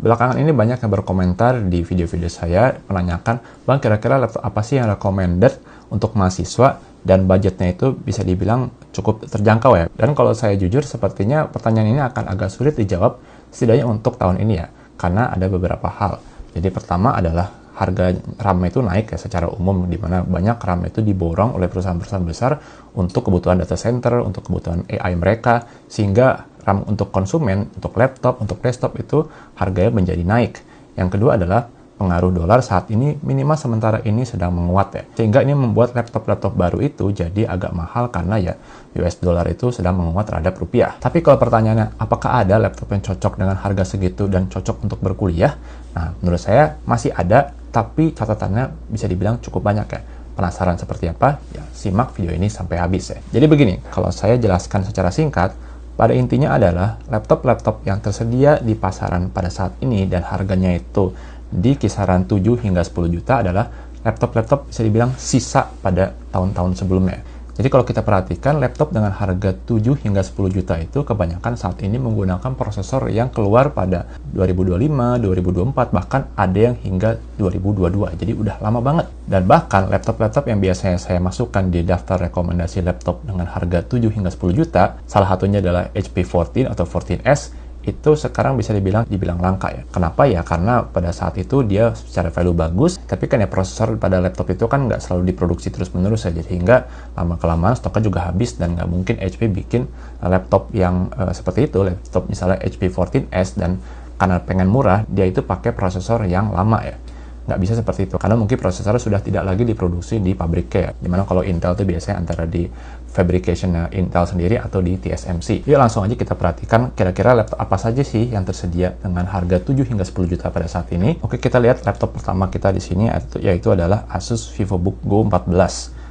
belakangan ini banyak yang berkomentar di video-video saya menanyakan, Bang, kira-kira laptop apa sih yang recommended untuk mahasiswa dan budgetnya itu bisa dibilang cukup terjangkau ya. Dan kalau saya jujur, sepertinya pertanyaan ini akan agak sulit dijawab setidaknya untuk tahun ini ya, karena ada beberapa hal. Jadi pertama adalah harga RAM itu naik ya secara umum, di mana banyak RAM itu diborong oleh perusahaan-perusahaan besar untuk kebutuhan data center, untuk kebutuhan AI mereka, sehingga RAM untuk konsumen, untuk laptop, untuk desktop itu harganya menjadi naik. Yang kedua adalah pengaruh dolar saat ini minimal sementara ini sedang menguat ya. Sehingga ini membuat laptop-laptop baru itu jadi agak mahal karena ya US dollar itu sedang menguat terhadap rupiah. Tapi kalau pertanyaannya, apakah ada laptop yang cocok dengan harga segitu dan cocok untuk berkuliah? Nah, menurut saya masih ada, tapi catatannya bisa dibilang cukup banyak ya. Penasaran seperti apa? Ya, simak video ini sampai habis ya. Jadi begini, kalau saya jelaskan secara singkat, pada intinya adalah laptop-laptop yang tersedia di pasaran pada saat ini dan harganya itu di kisaran 7 hingga 10 juta adalah laptop-laptop bisa dibilang sisa pada tahun-tahun sebelumnya. Jadi kalau kita perhatikan laptop dengan harga 7 hingga 10 juta itu kebanyakan saat ini menggunakan prosesor yang keluar pada 2025, 2024, bahkan ada yang hingga 2022. Jadi udah lama banget. Dan bahkan laptop-laptop yang biasanya saya masukkan di daftar rekomendasi laptop dengan harga 7 hingga 10 juta, salah satunya adalah HP 14 atau 14S, itu sekarang bisa dibilang langka ya. Kenapa ya? Karena pada saat itu dia secara value bagus, tapi kan ya prosesor pada laptop itu kan nggak selalu diproduksi terus-menerus saja, sehingga lama-kelamaan stoknya juga habis dan nggak mungkin HP bikin laptop yang seperti itu, laptop misalnya HP 14S, dan karena pengen murah, dia itu pakai prosesor yang lama ya. Nggak bisa seperti itu, karena mungkin prosesornya sudah tidak lagi diproduksi di pabriknya ya. Dimana kalau Intel itu biasanya antara di fabrication Intel sendiri atau di TSMC. Yuk langsung aja kita perhatikan kira-kira laptop apa saja sih yang tersedia dengan harga 7 hingga 10 juta pada saat ini. Oke, kita lihat laptop pertama kita di sini yaitu adalah Asus VivoBook Go 14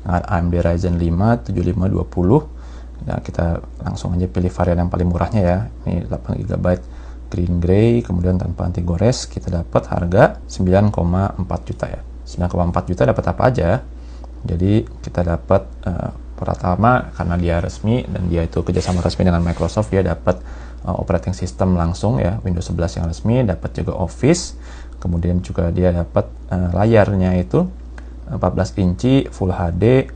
dengan AMD Ryzen 5 7520. Nah, kita langsung aja pilih varian yang paling murahnya ya. Ini 8 GB green gray, kemudian tanpa anti gores. Kita dapat harga 9,4 juta ya. 9,4 juta dapat apa aja? Jadi kita dapat pertama, karena dia resmi dan dia itu kerjasama resmi dengan Microsoft, dia dapat operating system langsung ya, Windows 11 yang resmi, dapat juga Office, kemudian juga dia dapat layarnya itu 14 inci Full HD,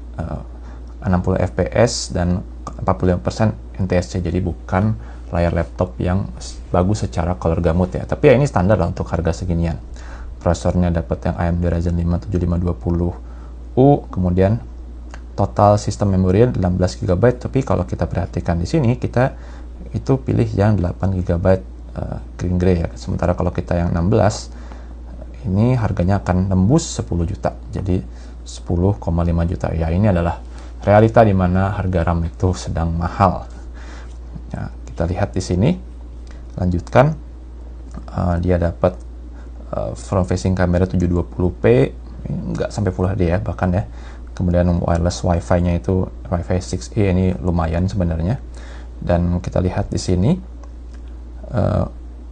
60 fps dan 45% NTSC, jadi bukan layar laptop yang bagus secara color gamut ya, tapi ya ini standar lah untuk harga seginian. Prosesornya dapat yang AMD Ryzen 5 7520U, kemudian total sistem memori 16 GB, tapi kalau kita perhatikan di sini kita itu pilih yang 8 GB green gray ya. Sementara kalau kita yang 16 ini harganya akan tembus 10 juta. Jadi 10,5 juta. Ya, ini adalah realita di mana harga RAM itu sedang mahal. Ya, kita lihat di sini. Lanjutkan. Dia dapat front facing kamera 720p, nggak sampai Full HD ya bahkan ya. Kemudian wireless Wi-Fi-nya itu Wi-Fi 6E, ini lumayan sebenarnya. Dan kita lihat di sini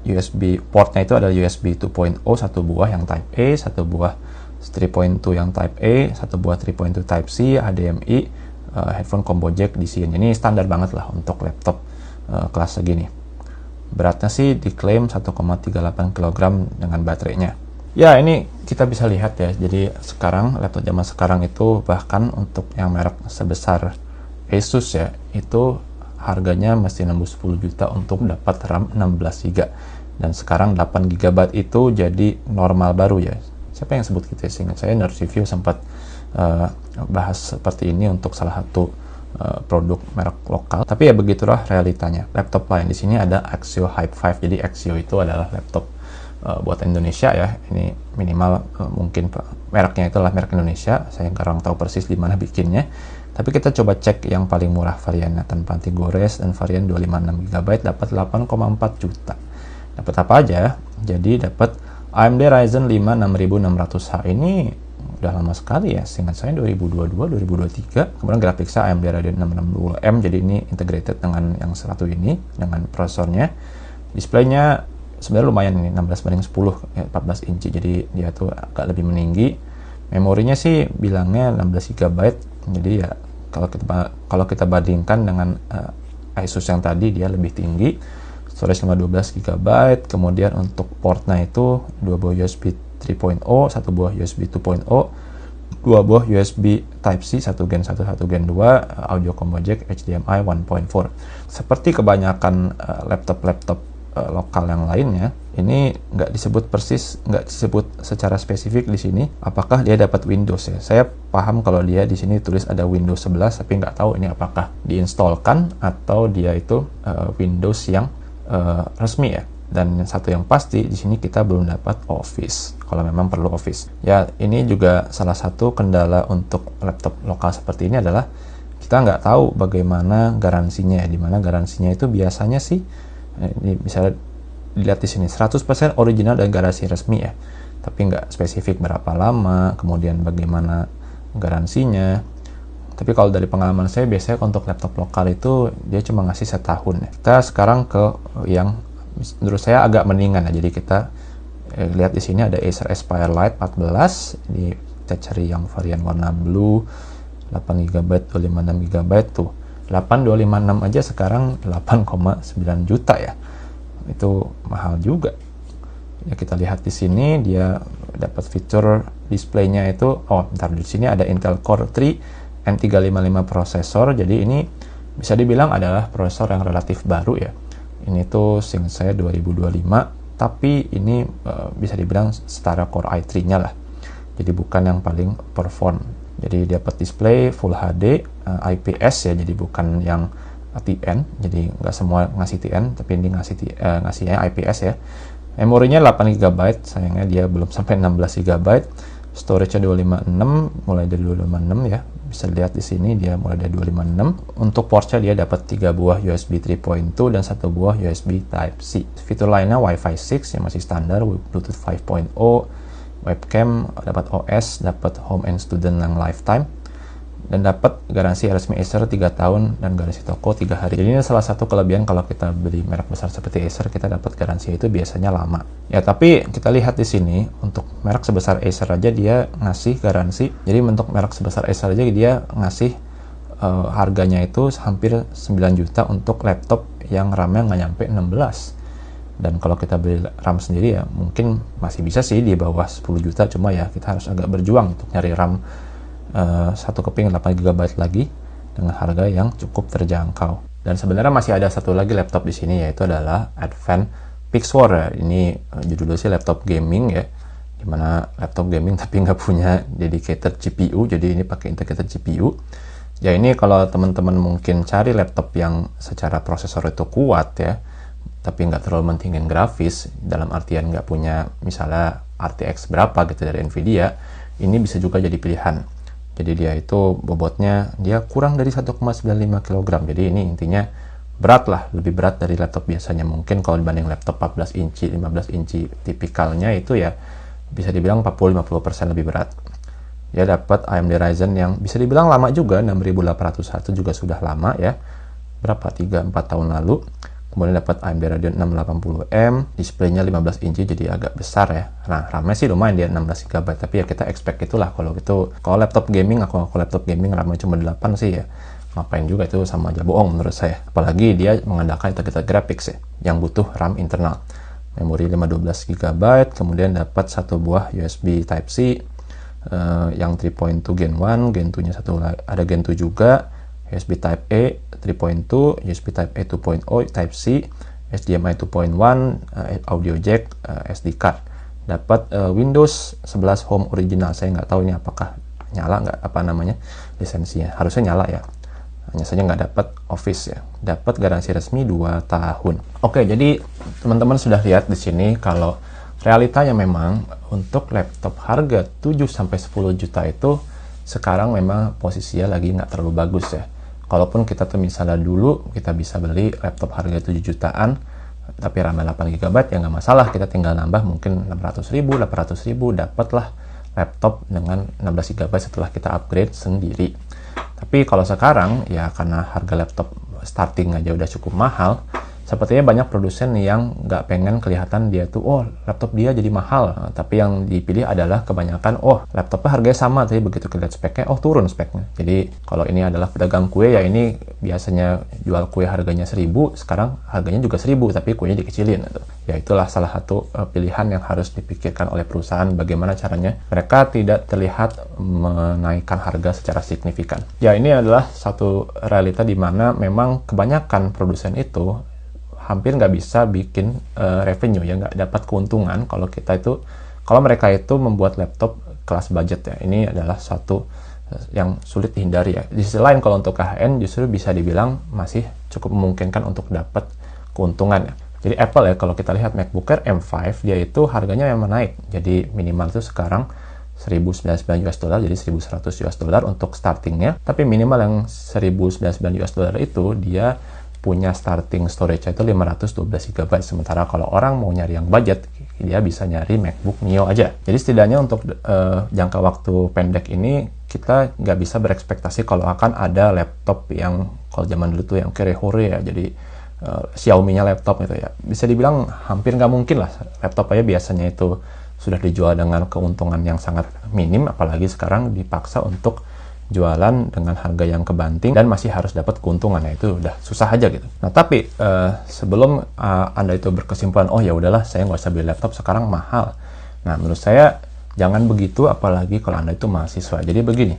USB portnya itu ada USB 2.0 satu buah yang Type A, satu buah 3.2 yang Type A, satu buah 3.2 Type C, HDMI, headphone combo jack di sini. Ini standar banget lah untuk laptop kelas segini. Beratnya sih diklaim 1,38 kg dengan baterainya. Ya, ini kita bisa lihat ya, jadi sekarang laptop zaman sekarang itu bahkan untuk yang merek sebesar Asus ya, itu harganya masih nembus 10 juta untuk dapat RAM 16 GB, dan sekarang 8 GB itu jadi normal baru ya. Siapa yang sebut gitu ya? Seingat saya Nerd Review sempat bahas seperti ini untuk salah satu produk merek lokal, tapi ya begitulah realitanya. Laptop lain di sini ada Axio Hype 5, jadi Axio itu adalah laptop buat Indonesia ya, ini minimal mungkin mereknya itulah merek Indonesia, saya kurang tahu persis di mana bikinnya, tapi kita coba cek yang paling murah variannya tanpa anti gores dan varian 256 GB dapat 8,4 juta. Dapat apa aja? Jadi dapat AMD Ryzen 5 6600H, ini udah lama sekali ya, seingat saya 2022 2023. Kemudian grafiknya AMD Radeon 660M, jadi ini integrated dengan yang satu ini dengan prosesornya. Displaynya sebenarnya lumayan ini, 16:10 ya, 14 inci, jadi dia tuh agak lebih meninggi. Memorinya sih bilangnya 16 GB, jadi ya kalau kita bandingkan dengan Asus yang tadi dia lebih tinggi. storage 512 GB, kemudian untuk portnya itu 2 buah USB 3.0, 1 buah USB 2.0, 2 buah USB Type-C, 1 Gen 1, 1 Gen 2, audio combo jack, HDMI 1.4. Seperti kebanyakan laptop-laptop lokal yang lainnya, ini nggak disebut persis, nggak disebut secara spesifik di sini apakah dia dapat Windows ya. Saya paham kalau dia di sini tulis ada Windows 11, tapi nggak tahu ini apakah diinstalkan atau dia itu Windows yang resmi ya. Dan satu yang pasti di sini kita belum dapat Office kalau memang perlu Office. Ya, ini juga salah satu kendala untuk laptop lokal seperti ini adalah kita nggak tahu bagaimana garansinya. Di mana garansinya itu biasanya sih ini bisa dilihat di sini 100% original dan garansi resmi ya. Tapi nggak spesifik berapa lama, kemudian bagaimana garansinya. Tapi kalau dari pengalaman saya biasanya untuk laptop lokal itu dia cuma ngasih setahun ya. Kita sekarang ke yang menurut saya agak mendingan ya. Jadi kita lihat di sini ada Acer Aspire Lite 14, ini kita cari yang varian warna blue, 8GB, 256GB tuh. 8256 aja sekarang 8,9 juta ya. Itu mahal juga. Ya, kita lihat di sini dia dapat fitur displaynya itu, di sini ada Intel Core 3 N355 prosesor. Jadi ini bisa dibilang adalah prosesor yang relatif baru ya. Ini tuh seingat saya 2025, tapi ini bisa dibilang setara Core i3-nya lah. Jadi bukan yang paling perform. Jadi dapat display Full HD, IPS ya, jadi bukan yang TN. Jadi nggak semua ngasih TN, tapi ini ngasihnya IPS ya. Memorinya 8GB, sayangnya dia belum sampai 16GB. Storage-nya 256, mulai dari 256 ya. Bisa lihat di sini dia mulai dari 256. Untuk portnya dia dapat 3 buah USB 3.2 dan 1 buah USB Type-C. Fitur lainnya Wi-Fi 6 yang masih standar, Bluetooth 5.0, webcam, dapat OS, dapat home and student yang lifetime, dan dapat garansi resmi Acer 3 tahun dan garansi toko 3 hari. Jadi ini salah satu kelebihan kalau kita beli merek besar seperti Acer, kita dapat garansi itu biasanya lama. Ya, tapi kita lihat di sini untuk merek sebesar Acer aja dia ngasih garansi. Jadi untuk merek sebesar Acer aja dia ngasih harganya itu hampir 9 juta untuk laptop yang RAM-nya nggak nyampe 16. Dan kalau kita beli RAM sendiri ya mungkin masih bisa sih di bawah 10 juta, cuma ya kita harus agak berjuang untuk nyari RAM satu keping 8GB lagi dengan harga yang cukup terjangkau. Dan sebenarnya masih ada satu lagi laptop di sini, yaitu adalah Advent Pixwar ya. Ini judulnya sih laptop gaming ya, dimana laptop gaming tapi nggak punya dedicated GPU, jadi ini pakai integrated GPU. Ya, ini kalau teman-teman mungkin cari laptop yang secara prosesor itu kuat ya, tapi nggak terlalu mentingin grafis, dalam artian nggak punya misalnya RTX berapa gitu dari Nvidia, ini bisa juga jadi pilihan. Jadi dia itu bobotnya dia kurang dari 1,95 kg. Jadi ini intinya berat lah, lebih berat dari laptop biasanya. Mungkin kalau dibanding laptop 14 inci, 15 inci tipikalnya itu ya bisa dibilang 40-50% lebih berat. Dia dapat AMD Ryzen yang bisa dibilang lama juga, 6801 juga sudah lama ya. Berapa? 3-4 tahun lalu. Kemudian dapat AMD Radeon 680M, displaynya 15 inci jadi agak besar ya. Nah, RAM-nya sih lumayan dia 16GB, tapi ya kita expect itulah kalau gitu. Kalau laptop gaming, aku laptop gaming RAM-nya cuma 8 sih ya. Ngapain juga itu, sama aja bohong menurut saya. Apalagi dia mengandalkan integrated graphics ya, yang butuh RAM internal. Memori 512GB, kemudian dapat satu buah USB Type-C yang 3.2 Gen 1, Gen 2-nya ada Gen 2 juga. USB Type A 3.2, USB Type A 2.0, Type-C, HDMI 2.1, audio jack, SD card. Dapat Windows 11 Home original. Saya nggak tahu ini apakah nyala nggak lisensinya. Harusnya nyala ya. Hanya saja nggak dapat Office ya. Dapat garansi resmi 2 tahun. Oke, jadi teman-teman sudah lihat di sini kalau realitanya memang untuk laptop harga 7-10 juta itu sekarang memang posisinya lagi nggak terlalu bagus ya. Kalaupun kita tuh misalnya dulu kita bisa beli laptop harga 7 jutaan, tapi RAM 8GB ya nggak masalah, kita tinggal nambah mungkin 600.000, 800.000, dapatlah laptop dengan 16GB setelah kita upgrade sendiri. Tapi kalau sekarang ya karena harga laptop starting aja udah cukup mahal, Sepertinya banyak produsen yang nggak pengen kelihatan dia tuh, oh laptop dia jadi mahal. Nah, tapi yang dipilih adalah kebanyakan, oh laptopnya harganya sama, tapi begitu kita lihat speknya, oh turun speknya. Jadi kalau ini adalah pedagang kue, ya ini biasanya jual kue harganya 1.000, sekarang harganya juga 1.000, tapi kuenya dikecilin. Gitu. Ya itulah salah satu pilihan yang harus dipikirkan oleh perusahaan, bagaimana caranya mereka tidak terlihat menaikkan harga secara signifikan. Ya ini adalah satu realita di mana memang kebanyakan produsen itu hampir nggak bisa bikin revenue, ya nggak dapat keuntungan kalau mereka itu membuat laptop kelas budget ya. Ini adalah satu yang sulit dihindari ya. Di sisi lain kalau untuk KHN justru bisa dibilang masih cukup memungkinkan untuk dapat keuntungan ya. Jadi Apple ya, kalau kita lihat MacBook Air M5 dia itu harganya memang naik. Jadi minimal itu sekarang $1.099 jadi $1.100 untuk startingnya. Tapi minimal yang $1.099 itu dia punya starting storage itu 512 GB. Sementara kalau orang mau nyari yang budget, dia bisa nyari MacBook Neo aja. Jadi setidaknya untuk jangka waktu pendek ini, kita nggak bisa berekspektasi kalau akan ada laptop yang, kalau zaman dulu tuh yang kere-hore ya, jadi Xiaomi-nya laptop gitu ya. Bisa dibilang hampir nggak mungkin lah. Laptop aja biasanya itu sudah dijual dengan keuntungan yang sangat minim, apalagi sekarang dipaksa untuk jualan dengan harga yang kebanting dan masih harus dapat keuntungan, ya itu udah susah aja gitu. Nah tapi sebelum Anda itu berkesimpulan, oh ya udahlah saya nggak usah beli laptop sekarang mahal. Nah menurut saya jangan begitu, apalagi kalau Anda itu mahasiswa. Jadi begini,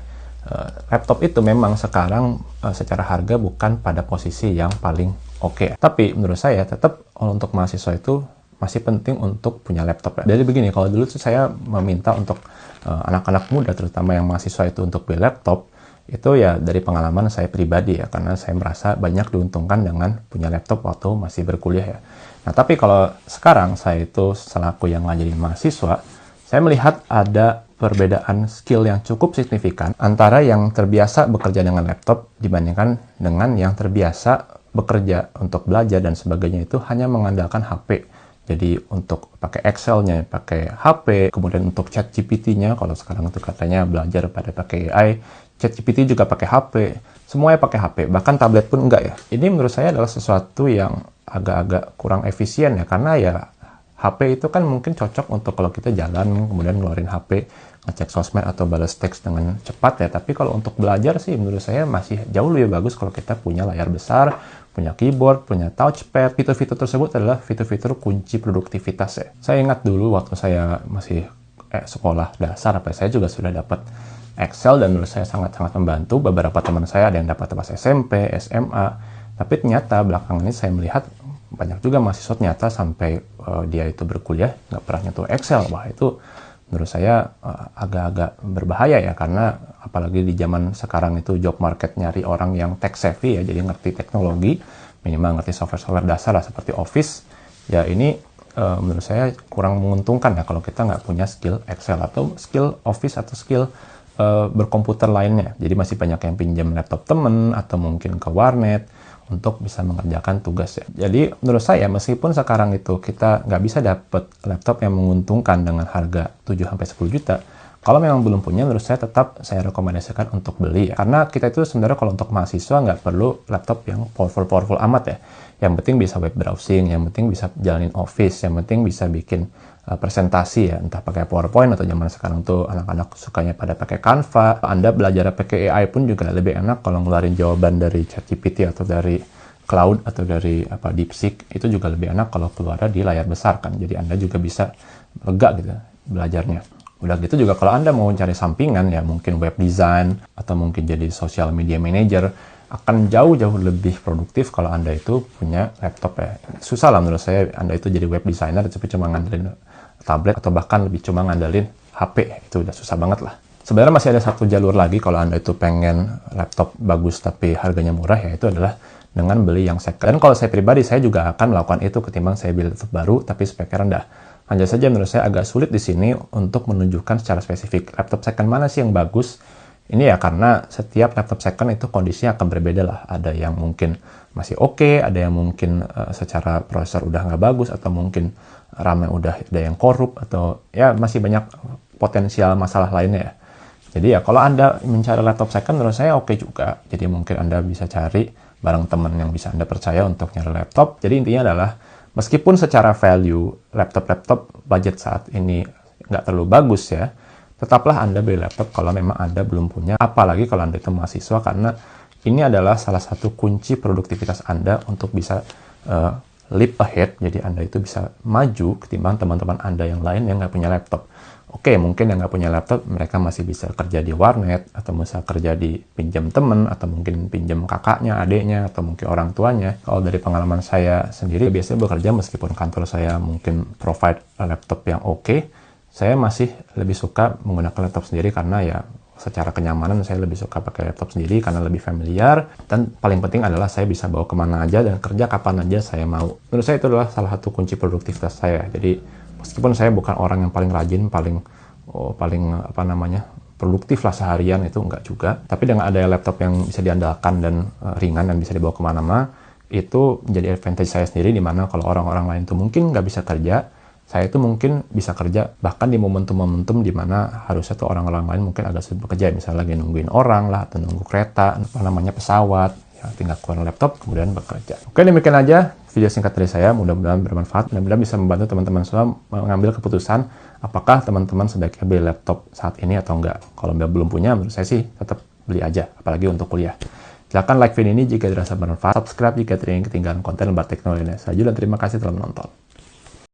laptop itu memang sekarang secara harga bukan pada posisi yang paling oke. Tapi menurut saya tetap untuk mahasiswa itu masih penting untuk punya laptop ya. Jadi begini, kalau dulu tuh saya meminta untuk anak-anak muda terutama yang mahasiswa itu untuk beli laptop, itu ya dari pengalaman saya pribadi ya, karena saya merasa banyak diuntungkan dengan punya laptop waktu masih berkuliah ya. Nah tapi kalau sekarang saya itu selaku yang ngajarin mahasiswa, saya melihat ada perbedaan skill yang cukup signifikan antara yang terbiasa bekerja dengan laptop dibandingkan dengan yang terbiasa bekerja untuk belajar dan sebagainya itu hanya mengandalkan HP. Jadi untuk pakai Excel-nya pakai HP, kemudian untuk chat GPT-nya, kalau sekarang itu katanya belajar pada pakai AI, chat GPT juga pakai HP, semuanya pakai HP, bahkan tablet pun enggak ya. Ini menurut saya adalah sesuatu yang agak-agak kurang efisien ya, karena ya HP itu kan mungkin cocok untuk kalau kita jalan, kemudian ngeluarin HP, ngecek sosmed atau balas teks dengan cepat ya. Tapi kalau untuk belajar sih menurut saya masih jauh lebih bagus kalau kita punya layar besar, punya keyboard, punya touchpad. Fitur-fitur tersebut adalah fitur-fitur kunci produktivitas ya. Saya ingat dulu waktu saya masih sekolah dasar, saya juga sudah dapat Excel dan menurut saya sangat-sangat membantu. Beberapa teman saya ada yang dapat pas SMP, SMA. Tapi ternyata belakangan ini saya melihat banyak juga mahasiswa ternyata sampai dia itu berkuliah nggak pernah nyentuh Excel. Wah itu menurut saya agak-agak berbahaya ya, karena apalagi di zaman sekarang itu job market nyari orang yang tech savvy ya, jadi ngerti teknologi, minimal ngerti software-software dasar lah seperti Office. Ya ini menurut saya kurang menguntungkan ya kalau kita nggak punya skill Excel atau skill Office atau skill berkomputer lainnya. Jadi masih banyak yang pinjam laptop temen atau mungkin ke warnet untuk bisa mengerjakan tugas ya. Jadi menurut saya meskipun sekarang itu kita nggak bisa dapat laptop yang menguntungkan dengan harga 7-10 juta, kalau memang belum punya menurut saya tetap saya rekomendasikan untuk beli ya. Karena kita itu sebenarnya kalau untuk mahasiswa nggak perlu laptop yang powerful amat ya. Yang penting bisa web browsing, yang penting bisa jalanin Office, yang penting bisa bikin presentasi ya, entah pakai PowerPoint atau zaman sekarang tuh anak-anak sukanya pada pakai Canva. Anda belajar pakai AI pun juga lebih enak kalau ngeluarin jawaban dari ChatGPT atau dari Cloud atau dari DeepSeek, itu juga lebih enak kalau keluarnya di layar besar kan. Jadi Anda juga bisa lega gitu belajarnya. Udah gitu juga kalau Anda mau cari sampingan ya mungkin web design atau mungkin jadi social media manager, akan jauh-jauh lebih produktif kalau Anda itu punya laptop ya. Susah lah menurut saya Anda itu jadi web designer tapi cuma ngandelin tablet atau bahkan lebih cuma ngandelin HP, itu udah susah banget lah. Sebenarnya masih ada satu jalur lagi kalau Anda itu pengen laptop bagus tapi harganya murah, ya itu adalah dengan beli yang second. Dan kalau saya pribadi, saya juga akan melakukan itu ketimbang saya beli laptop baru tapi speknya rendah. Hanya saja menurut saya agak sulit di sini untuk menunjukkan secara spesifik laptop second mana sih yang bagus. Ini ya karena setiap laptop second itu kondisinya akan berbeda lah. Ada yang mungkin masih oke, ada yang mungkin secara prosesor udah nggak bagus, atau mungkin RAM-nya udah ada yang korup, atau ya masih banyak potensial masalah lainnya ya. Jadi ya kalau Anda mencari laptop second menurut saya oke juga. Jadi mungkin Anda bisa cari bareng teman yang bisa Anda percaya untuk nyari laptop. Jadi intinya adalah, meskipun secara value laptop-laptop budget saat ini nggak terlalu bagus ya, tetaplah Anda beli laptop kalau memang Anda belum punya, apalagi kalau Anda itu mahasiswa, karena ini adalah salah satu kunci produktivitas Anda untuk bisa leap ahead, jadi Anda itu bisa maju ketimbang teman-teman Anda yang lain yang nggak punya laptop. Oke, mungkin yang nggak punya laptop, mereka masih bisa kerja di warnet, atau bisa kerja di pinjam temen, atau mungkin pinjam kakaknya, adiknya, atau mungkin orang tuanya. Kalau dari pengalaman saya sendiri, biasanya bekerja meskipun kantor saya mungkin provide laptop yang oke, saya masih lebih suka menggunakan laptop sendiri karena ya secara kenyamanan saya lebih suka pakai laptop sendiri karena lebih familiar, dan paling penting adalah saya bisa bawa kemana aja dan kerja kapan aja saya mau. Menurut saya itu adalah salah satu kunci produktivitas saya. Jadi meskipun saya bukan orang yang paling rajin, paling produktif lah seharian, itu enggak juga, tapi dengan ada laptop yang bisa diandalkan dan ringan dan bisa dibawa kemana-mana, itu menjadi advantage saya sendiri, dimana kalau orang-orang lain tuh mungkin nggak bisa kerja, saya itu mungkin bisa kerja bahkan di momentum-momentum di mana harusnya tuh orang-orang lain mungkin agak sulit bekerja, misalnya lagi nungguin orang lah, atau nunggu kereta, pesawat, ya tinggal keluar laptop kemudian bekerja. Oke, demikian aja video singkat dari saya, mudah-mudahan bermanfaat, mudah-mudahan bisa membantu teman-teman semua mengambil keputusan apakah teman-teman sebaiknya beli laptop saat ini atau enggak. Kalau belum punya, menurut saya sih tetap beli aja, apalagi untuk kuliah. Silahkan like video ini jika dirasa bermanfaat, subscribe jika tidak ingin ketinggalan konten lebar teknologi lainnya. Saya Ju dan terima kasih telah menonton.